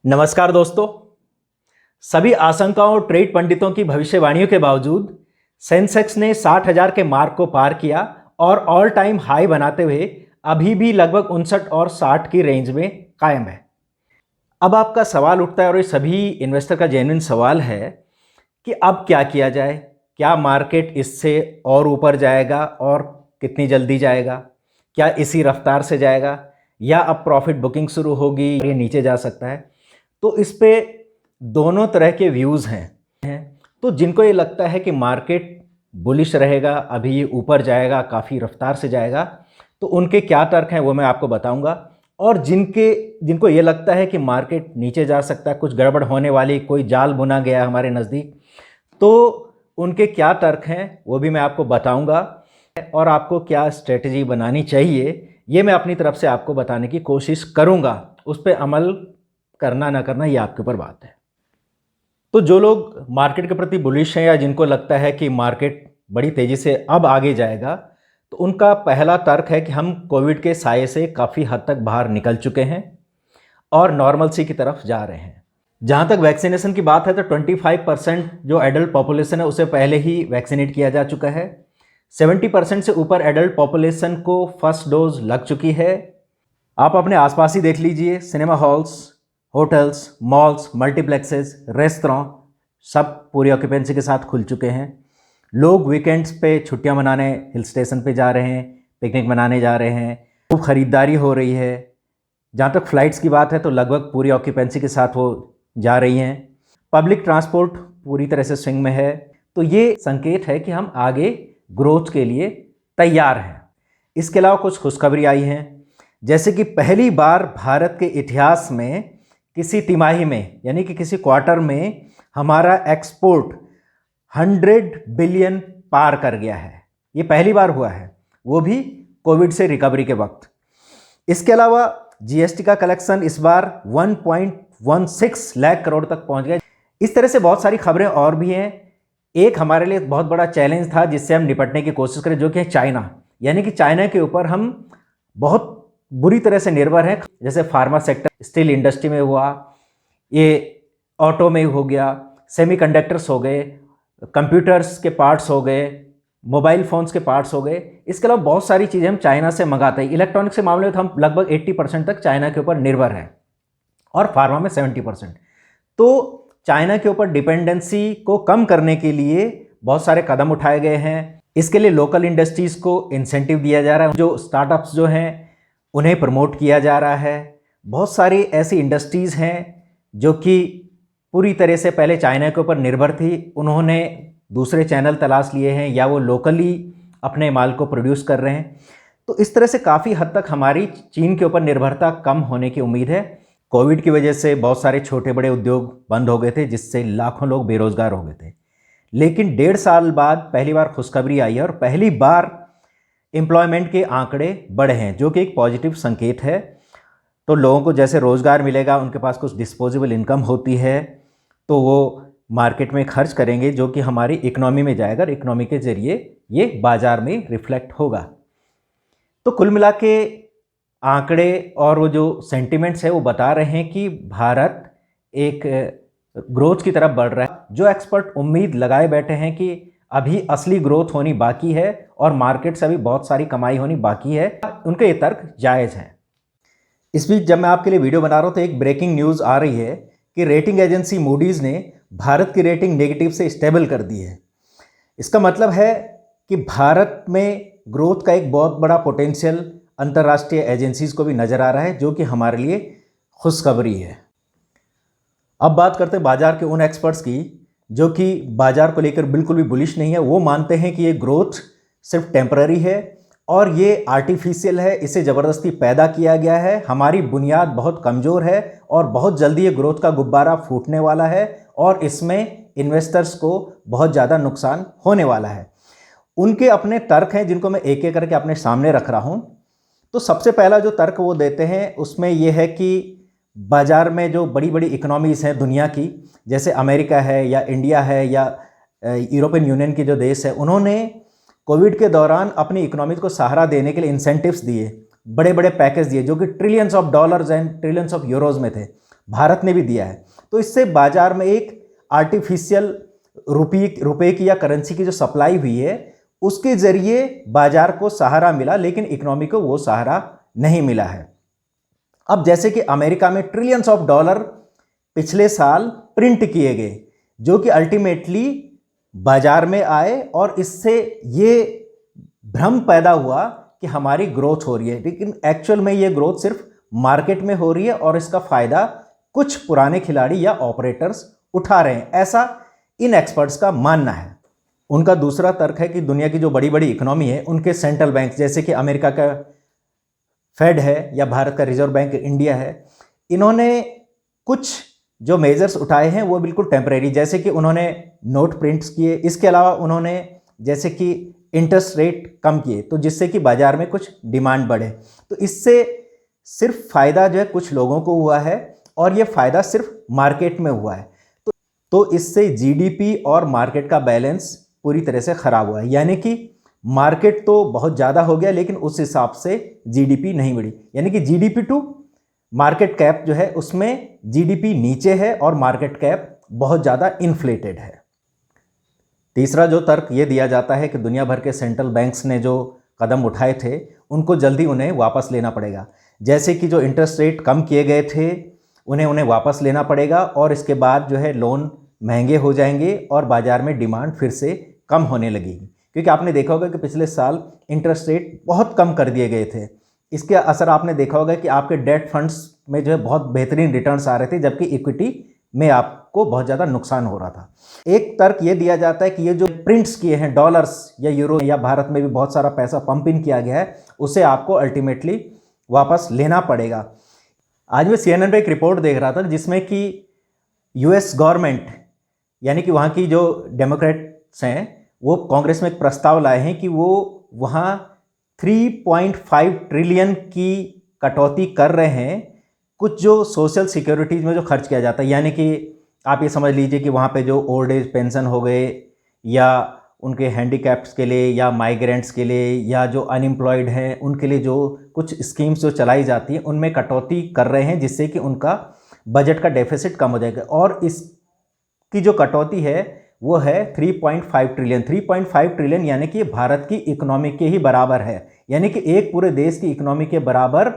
नमस्कार दोस्तों। सभी आशंकाओं और ट्रेड पंडितों की भविष्यवाणियों के बावजूद सेंसेक्स ने 60,000 के मार्क को पार किया और ऑल टाइम हाई बनाते हुए अभी भी लगभग 59 और 60 की रेंज में कायम है। अब आपका सवाल उठता है और ये सभी इन्वेस्टर का जेन्युइन सवाल है कि अब क्या किया जाए, क्या मार्केट इससे और ऊपर जाएगा और कितनी जल्दी जाएगा, क्या इसी रफ्तार से जाएगा या अब प्रॉफिट बुकिंग शुरू होगी, ये नीचे जा सकता है। तो इस पे दोनों तरह के व्यूज़ हैं। तो जिनको ये लगता है कि मार्केट बुलिश रहेगा, अभी ये ऊपर जाएगा, काफ़ी रफ्तार से जाएगा, तो उनके क्या तर्क हैं वो मैं आपको बताऊंगा। और जिनको ये लगता है कि मार्केट नीचे जा सकता है, कुछ गड़बड़ होने वाली, कोई जाल बुना गया हमारे नज़दीक, तो उनके क्या तर्क हैं वो भी मैं आपको बताऊंगा और आपको क्या स्ट्रेटजी बनानी चाहिए ये मैं अपनी तरफ से आपको बताने की कोशिश करूंगा। उस पर अमल करना ना करना ये आपके ऊपर बात है। तो जो लोग मार्केट के प्रति बुलिश हैं या जिनको लगता है कि मार्केट बड़ी तेज़ी से अब आगे जाएगा, तो उनका पहला तर्क है कि हम कोविड के साये से काफ़ी हद तक बाहर निकल चुके हैं और नॉर्मलसी की तरफ जा रहे हैं। जहाँ तक वैक्सीनेशन की बात है तो 25% जो एडल्ट पॉपुलेशन है उसे पहले ही वैक्सीनेट किया जा चुका है। 70% से ऊपर एडल्ट पॉपुलेशन को फर्स्ट डोज लग चुकी है। आप अपने आसपास ही देख लीजिए, cinema halls, hotels, malls, multiplexes, restaurant सब पूरी ऑक्यूपेंसी के साथ खुल चुके हैं। लोग वीकेंड्स पे छुट्टियां मनाने हिल स्टेशन पे जा रहे हैं, पिकनिक मनाने जा रहे हैं, खूब ख़रीदारी हो रही है। जहाँ तक फ़्लाइट्स की बात है तो लगभग पूरी ऑक्यूपेंसी के साथ वो जा रही हैं। पब्लिक ट्रांसपोर्ट पूरी तरह से स्विंग में है। तो ये संकेत है कि हम आगे ग्रोथ के लिए तैयार हैं। इसके अलावा कुछ खुशखबरी आई हैं, जैसे कि पहली बार भारत के इतिहास में किसी तिमाही में यानी कि किसी क्वार्टर में हमारा एक्सपोर्ट 100 बिलियन पार कर गया है। ये पहली बार हुआ है, वो भी कोविड से रिकवरी के वक्त। इसके अलावा जीएसटी का कलेक्शन इस बार 1.16 लाख करोड़ तक पहुंच गया। इस तरह से बहुत सारी खबरें और भी हैं। एक हमारे लिए बहुत बड़ा चैलेंज था जिससे हम निपटने की कोशिश करें, जो कि है चाइना। यानी कि चाइना के ऊपर हम बहुत बुरी तरह से निर्भर हैं। जैसे फार्मा सेक्टर, स्टील इंडस्ट्री में हुआ, ये ऑटो में हो गया, सेमीकंडक्टर्स हो गए, कंप्यूटर्स के पार्ट्स हो गए, मोबाइल फ़ोन्स के पार्ट्स हो गए। इसके अलावा बहुत सारी चीज़ें हम चाइना से मंगाते हैं। इलेक्ट्रॉनिक्स के मामले में तो हम लगभग 80% तक चाइना के ऊपर निर्भर हैं और फार्मा में 70%। तो चाइना के ऊपर डिपेंडेंसी को कम करने के लिए बहुत सारे कदम उठाए गए हैं। इसके लिए लोकल इंडस्ट्रीज़ को इंसेंटिव दिया जा रहा है, जो स्टार्टअप्स जो हैं उन्हें प्रमोट किया जा रहा है। बहुत सारी ऐसी इंडस्ट्रीज़ हैं जो कि पूरी तरह से पहले चाइना के ऊपर निर्भर थी, उन्होंने दूसरे चैनल तलाश लिए हैं या वो लोकली अपने माल को प्रोड्यूस कर रहे हैं। तो इस तरह से काफ़ी हद तक हमारी चीन के ऊपर निर्भरता कम होने की उम्मीद है। कोविड की वजह से बहुत सारे छोटे बड़े उद्योग बंद हो गए थे, जिससे लाखों लोग बेरोजगार हो गए थे। लेकिन 1.5 साल बाद पहली बार खुशखबरी आई है और पहली बार एम्प्लॉयमेंट के आंकड़े बढ़े हैं, जो कि एक पॉजिटिव संकेत है। तो लोगों को जैसे रोज़गार मिलेगा, उनके पास कुछ डिस्पोजेबल इनकम होती है, तो वो मार्केट में खर्च करेंगे, जो कि हमारी इकोनॉमी में जाएगा और इकोनॉमी के ज़रिए ये बाज़ार में रिफ्लेक्ट होगा। तो कुल मिला के आंकड़े और वो जो सेंटिमेंट्स है वो बता रहे हैं कि भारत एक ग्रोथ की तरफ बढ़ रहा है। जो एक्सपर्ट उम्मीद लगाए बैठे हैं कि अभी असली ग्रोथ होनी बाकी है और मार्केट से अभी बहुत सारी कमाई होनी बाकी है, उनके ये तर्क जायज़ हैं। इस बीच जब मैं आपके लिए वीडियो बना रहा हूँ तो एक ब्रेकिंग न्यूज़ आ रही है कि रेटिंग एजेंसी मूडीज़ ने भारत की रेटिंग नेगेटिव से स्टेबल कर दी है। इसका मतलब है कि भारत में ग्रोथ का एक बहुत बड़ा पोटेंशियल अंतर्राष्ट्रीय एजेंसीज़ को भी नज़र आ रहा है, जो कि हमारे लिए खुशखबरी है। अब बात करते हैं बाजार के उन एक्सपर्ट्स की जो कि बाजार को लेकर बिल्कुल भी बुलिश नहीं है। वो मानते हैं कि ये ग्रोथ सिर्फ टेम्पररी है और ये आर्टिफिशियल है, इसे ज़बरदस्ती पैदा किया गया है। हमारी बुनियाद बहुत कमज़ोर है और बहुत जल्दी ये ग्रोथ का गुब्बारा फूटने वाला है और इसमें इन्वेस्टर्स को बहुत ज़्यादा नुकसान होने वाला है। उनके अपने तर्क हैं जिनको मैं एक एक करके अपने सामने रख रहा हूँ। तो सबसे पहला जो तर्क वो देते हैं उसमें यह है कि बाज़ार में जो बड़ी बड़ी इकोनॉमीज़ हैं दुनिया की, जैसे अमेरिका है या इंडिया है या यूरोपियन यूनियन के जो देश है, उन्होंने कोविड के दौरान अपनी इकोनॉमी को सहारा देने के लिए इंसेंटिव्स दिए, बड़े बड़े पैकेज दिए जो कि trillions of dollars and trillions of euros में थे। भारत ने भी दिया है। तो इससे बाजार में एक आर्टिफिशियल रुपए की या करेंसी की जो सप्लाई हुई है उसके जरिए बाजार को सहारा मिला, लेकिन इकोनॉमी को वो सहारा नहीं मिला है। अब जैसे कि अमेरिका में ट्रिलियंस ऑफ डॉलर पिछले साल प्रिंट किए गए, जो कि अल्टीमेटली बाजार में आए और इससे ये भ्रम पैदा हुआ कि हमारी ग्रोथ हो रही है, लेकिन एक्चुअल में ये ग्रोथ सिर्फ मार्केट में हो रही है और इसका फायदा कुछ पुराने खिलाड़ी या ऑपरेटर्स उठा रहे हैं, ऐसा इन एक्सपर्ट्स का मानना है। उनका दूसरा तर्क है कि दुनिया की जो बड़ी बड़ी इकोनॉमी है उनके सेंट्रल बैंक, जैसे कि अमेरिका का फेड है या भारत का रिजर्व बैंक इंडिया है, इन्होंने कुछ जो मेजर्स उठाए हैं वो बिल्कुल टेम्परेरी, जैसे कि उन्होंने नोट प्रिंट्स किए, इसके अलावा उन्होंने जैसे कि इंटरेस्ट रेट कम किए, तो जिससे कि बाजार में कुछ डिमांड बढ़े। तो इससे सिर्फ फायदा जो है कुछ लोगों को हुआ है और ये फायदा सिर्फ मार्केट में हुआ है। तो इससे जीडीपी और मार्केट का बैलेंस पूरी तरह से खराब हुआ है, यानी कि मार्केट तो बहुत ज़्यादा हो गया लेकिन उस हिसाब से जीडीपी नहीं बढ़ी, यानी कि जीडीपी टू मार्केट कैप जो है उसमें जीडीपी नीचे है और मार्केट कैप बहुत ज़्यादा इन्फ्लेटेड है। तीसरा जो तर्क ये दिया जाता है कि दुनिया भर के सेंट्रल बैंक्स ने जो कदम उठाए थे उनको जल्दी उन्हें वापस लेना पड़ेगा, जैसे कि जो इंटरेस्ट रेट कम किए गए थे उन्हें वापस लेना पड़ेगा और इसके बाद जो है लोन महंगे हो जाएंगे और बाजार में डिमांड फिर से कम होने लगेगी, क्योंकि आपने देखा होगा कि पिछले साल इंटरेस्ट रेट बहुत कम कर दिए गए थे। इसके असर आपने देखा होगा कि आपके डेट फंड्स में जो है बहुत बेहतरीन रिटर्न्स आ रहे थे, जबकि इक्विटी में आपको बहुत ज़्यादा नुकसान हो रहा था। एक तर्क ये दिया जाता है कि ये जो प्रिंट्स किए हैं डॉलर्स या यूरो या भारत में भी बहुत सारा पैसा पंप इन किया गया है, उसे आपको अल्टीमेटली वापस लेना पड़ेगा। आज मैं CNN पे एक रिपोर्ट देख रहा था जिसमें कि यूएस गवर्नमेंट यानी कि वहाँ की जो डेमोक्रेट्स हैं वो कांग्रेस में एक प्रस्ताव लाए हैं कि वो वहाँ 3.5 ट्रिलियन की कटौती कर रहे हैं कुछ जो सोशल सिक्योरिटीज़ में जो खर्च किया जाता है, यानी कि आप ये समझ लीजिए कि वहाँ पे जो ओल्ड एज पेंशन हो गए या उनके हैंडीकैप्स के लिए या माइग्रेंट्स के लिए या जो अनएम्प्लॉयड हैं उनके लिए जो कुछ स्कीम्स जो चलाई जाती हैं उनमें कटौती कर रहे हैं, जिससे कि उनका बजट का डेफिसिट कम हो जाएगा। और इसकी जो कटौती है वो है 3.5 ट्रिलियन। 3.5 ट्रिलियन यानी कि भारत की इकोनॉमी के ही बराबर है, यानी कि एक पूरे देश की इकोनॉमी के बराबर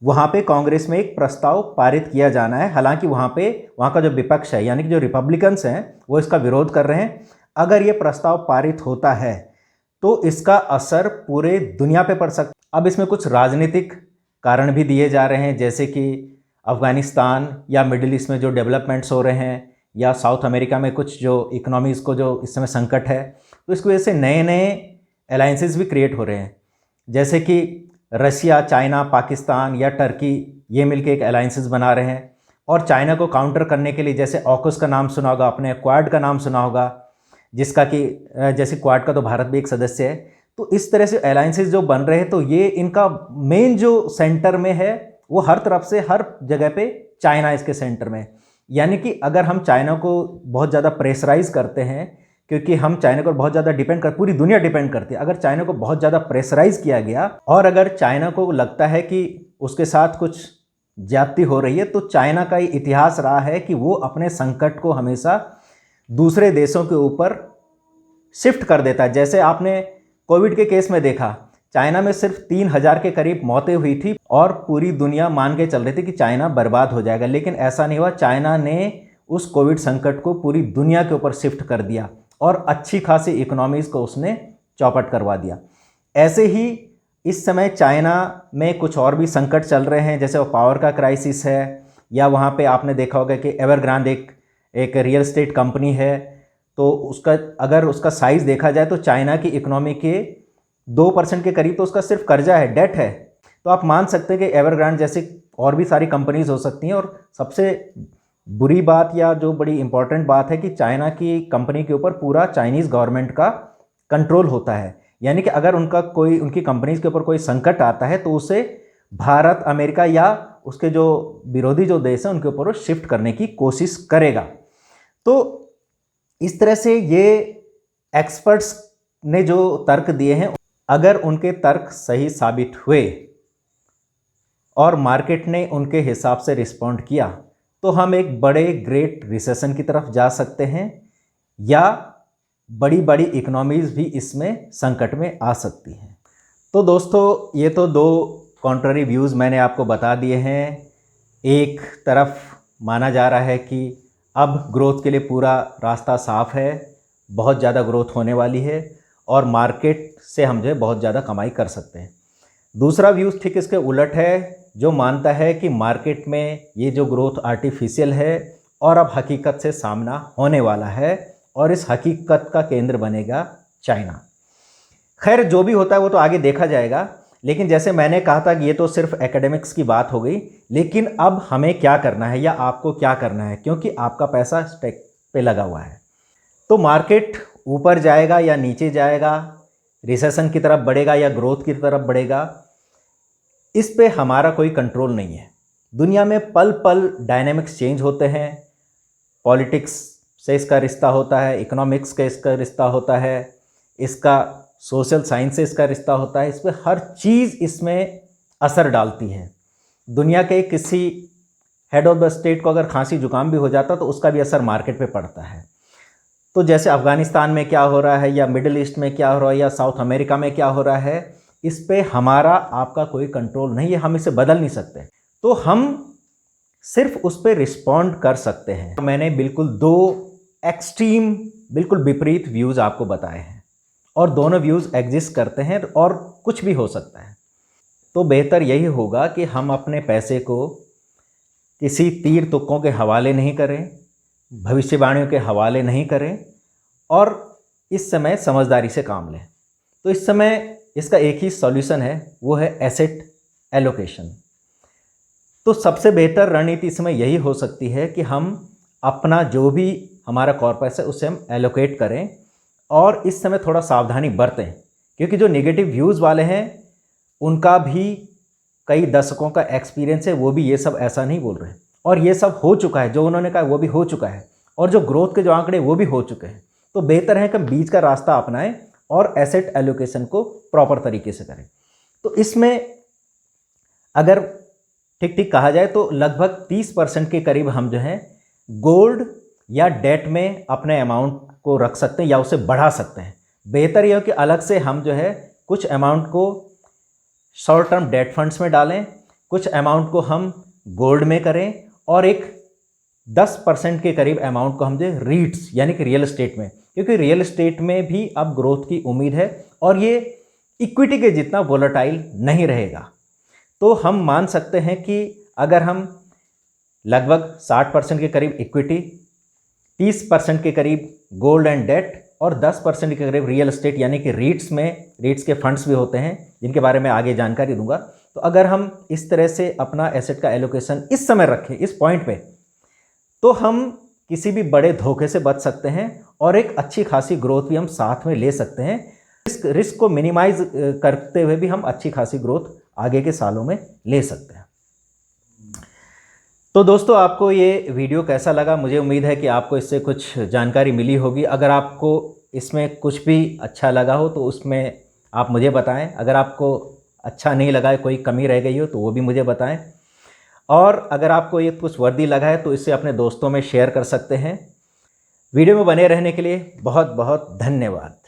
वहाँ पे कांग्रेस में एक प्रस्ताव पारित किया जाना है। हालांकि वहाँ का जो विपक्ष है यानी कि जो रिपब्लिकन्स हैं वो इसका विरोध कर रहे हैं। अगर ये प्रस्ताव पारित होता है तो इसका असर पूरे दुनिया पे पड़ सकता है। अब इसमें कुछ राजनीतिक कारण भी दिए जा रहे हैं, जैसे कि अफ़गानिस्तान या मिडिल ईस्ट में जो डेवलपमेंट्स हो रहे हैं या साउथ अमेरिका में कुछ जो इकोनॉमीज़ को जो इस समय संकट है, तो इसकी वजह से नए नए अलायंसेस भी क्रिएट हो रहे हैं, जैसे कि रशिया, चाइना, पाकिस्तान या टर्की ये मिलकर एक अलायंसेस बना रहे हैं। और चाइना को काउंटर करने के लिए जैसे ऑकस का नाम सुना होगा आपने, क्वाड का नाम सुना होगा, जिसका कि जैसे क्वाड का तो भारत भी एक सदस्य है। तो इस तरह से अलायंसेस जो बन रहे हैं तो ये इनका मेन जो सेंटर में है वो हर तरफ से हर जगह पे चाइना इसके सेंटर में। यानी कि अगर हम चाइना को बहुत ज़्यादा प्रेशराइज करते हैं, क्योंकि हम चाइना को बहुत ज़्यादा डिपेंड कर पूरी दुनिया डिपेंड करती है, अगर चाइना को बहुत ज़्यादा प्रेशराइज किया गया और अगर चाइना को लगता है कि उसके साथ कुछ ज्यादती हो रही है, तो चाइना का ये इतिहास रहा है कि वो अपने संकट को हमेशा दूसरे देशों के ऊपर शिफ्ट कर देता है। जैसे आपने कोविड के केस में देखा, चाइना में सिर्फ 3,000 के करीब मौतें हुई थी और पूरी दुनिया मान के चल रही थी कि चाइना बर्बाद हो जाएगा, लेकिन ऐसा नहीं हुआ। चाइना ने उस कोविड संकट को पूरी दुनिया के ऊपर शिफ्ट कर दिया और अच्छी खासी इकोनॉमीज़ को उसने चौपट करवा दिया। ऐसे ही इस समय चाइना में कुछ और भी संकट चल रहे हैं, जैसे वो पावर का क्राइसिस है, या वहाँ पे आपने देखा होगा कि एवरग्रांड एक रियल एस्टेट कंपनी है, तो अगर उसका साइज़ देखा जाए तो चाइना की इकोनॉमी के 2% के करीब तो उसका सिर्फ कर्जा है, डेट है। तो आप मान सकते हैं कि एवरग्रांड जैसी और भी सारी कंपनीज हो सकती हैं। और सबसे बुरी बात या जो बड़ी इंपॉर्टेंट बात है कि चाइना की कंपनी के ऊपर पूरा चाइनीज़ गवर्नमेंट का कंट्रोल होता है, यानी कि अगर उनकी कंपनीज के ऊपर कोई संकट आता है तो उसे भारत, अमेरिका या उसके जो विरोधी जो देश हैं उनके ऊपर वो शिफ्ट करने की कोशिश करेगा। तो इस तरह से ये एक्सपर्ट्स ने जो तर्क दिए हैं, अगर उनके तर्क सही साबित हुए और मार्केट ने उनके हिसाब से रिस्पॉन्ड किया तो हम एक बड़े ग्रेट रिसेशन की तरफ जा सकते हैं, या बड़ी बड़ी इकोनॉमीज़ भी इसमें संकट में आ सकती हैं। तो दोस्तों, ये तो दो कॉन्ट्ररी व्यूज़ मैंने आपको बता दिए हैं। एक तरफ माना जा रहा है कि अब ग्रोथ के लिए पूरा रास्ता साफ है, बहुत ज़्यादा ग्रोथ होने वाली है और मार्केट से हम जो है बहुत ज़्यादा कमाई कर सकते हैं। दूसरा व्यूज़ ठीक इसके उलट है, जो मानता है कि मार्केट में ये जो ग्रोथ आर्टिफिशियल है और अब हकीकत से सामना होने वाला है और इस हकीकत का केंद्र बनेगा चाइना। खैर, जो भी होता है वो तो आगे देखा जाएगा, लेकिन जैसे मैंने कहा था कि ये तो सिर्फ एकेडमिक्स की बात हो गई, लेकिन अब हमें क्या करना है या आपको क्या करना है, क्योंकि आपका पैसा स्टेक पे लगा हुआ है। तो मार्केट ऊपर जाएगा या नीचे जाएगा, रिसेशन की तरफ बढ़ेगा या ग्रोथ की तरफ बढ़ेगा, इस पे हमारा कोई कंट्रोल नहीं है। दुनिया में पल पल डायनेमिक्स चेंज होते हैं, पॉलिटिक्स से इसका रिश्ता होता है, इकोनॉमिक्स का इसका रिश्ता होता है, इसका सोशल साइंस से इसका रिश्ता होता है, इस पर हर चीज़ इसमें असर डालती है। दुनिया के किसी हेड ऑफ द स्टेट को अगर खांसी जुकाम भी हो जाता तो उसका भी असर मार्केट पे पड़ता है। तो जैसे अफ़गानिस्तान में क्या हो रहा है या मिडिल ईस्ट में क्या हो रहा है या साउथ अमेरिका में क्या हो रहा है, इस पे हमारा आपका कोई कंट्रोल नहीं है, हम इसे बदल नहीं सकते। तो हम सिर्फ उस पर रिस्पॉन्ड कर सकते हैं। मैंने बिल्कुल दो एक्सट्रीम, बिल्कुल विपरीत व्यूज़ आपको बताए हैं और दोनों व्यूज़ एग्जिस्ट करते हैं और कुछ भी हो सकता है। तो बेहतर यही होगा कि हम अपने पैसे को किसी तीर तुक्कों के हवाले नहीं करें, भविष्यवाणियों के हवाले नहीं करें और इस समय समझदारी से काम लें। तो इस समय इसका एक ही सॉल्यूशन है, वो है एसेट एलोकेशन। तो सबसे बेहतर रणनीति इसमें यही हो सकती है कि हम अपना जो भी हमारा कॉर्पस है उसे हम एलोकेट करें और इस समय थोड़ा सावधानी बरतें, क्योंकि जो नेगेटिव व्यूज़ वाले हैं उनका भी कई दशकों का एक्सपीरियंस है, वो भी ये सब ऐसा नहीं बोल रहे हैं और ये सब हो चुका है, जो उन्होंने कहा वो भी हो चुका है और जो ग्रोथ के जो आंकड़े वो भी हो चुके हैं। तो बेहतर है कि हम बीच का रास्ता अपनाएं और एसेट एलोकेशन को प्रॉपर तरीके से करें। तो इसमें अगर ठीक ठीक कहा जाए तो लगभग 30% के करीब हम जो है गोल्ड या डेट में अपने अमाउंट को रख सकते हैं या उसे बढ़ा सकते हैं। बेहतर यह हो कि अलग से हम जो है कुछ अमाउंट को शॉर्ट टर्म डेट फंड्स में डालें, कुछ अमाउंट को हम गोल्ड में करें और एक 10% के करीब अमाउंट को हम जो रीट्स यानी कि रियल एस्टेट में, क्योंकि रियल एस्टेट में भी अब ग्रोथ की उम्मीद है और ये इक्विटी के जितना वोलेटाइल नहीं रहेगा। तो हम मान सकते हैं कि अगर हम लगभग 60% के करीब इक्विटी, 30% के करीब गोल्ड एंड डेट और 10% के करीब रियल एस्टेट यानी कि रीट्स में, रीट्स के फंड्स भी होते हैं जिनके बारे में आगे जानकारी दूंगा। तो अगर हम इस तरह से अपना एसेट का एलोकेशन इस समय रखें, इस पॉइंट पे, तो हम किसी भी बड़े धोखे से बच सकते हैं और एक अच्छी खासी ग्रोथ भी हम साथ में ले सकते हैं। रिस्क को मिनिमाइज करते हुए भी हम अच्छी खासी ग्रोथ आगे के सालों में ले सकते हैं। तो दोस्तों, आपको ये वीडियो कैसा लगा? मुझे उम्मीद है कि आपको इससे कुछ जानकारी मिली होगी। अगर आपको इसमें कुछ भी अच्छा लगा हो तो उसमें आप मुझे बताएं। अगर आपको अच्छा नहीं लगा है, कोई कमी रह गई हो तो वो भी मुझे बताएं। और अगर आपको ये कुछ वर्दी लगा है तो इसे अपने दोस्तों में शेयर कर सकते हैं। वीडियो में बने रहने के लिए बहुत बहुत धन्यवाद।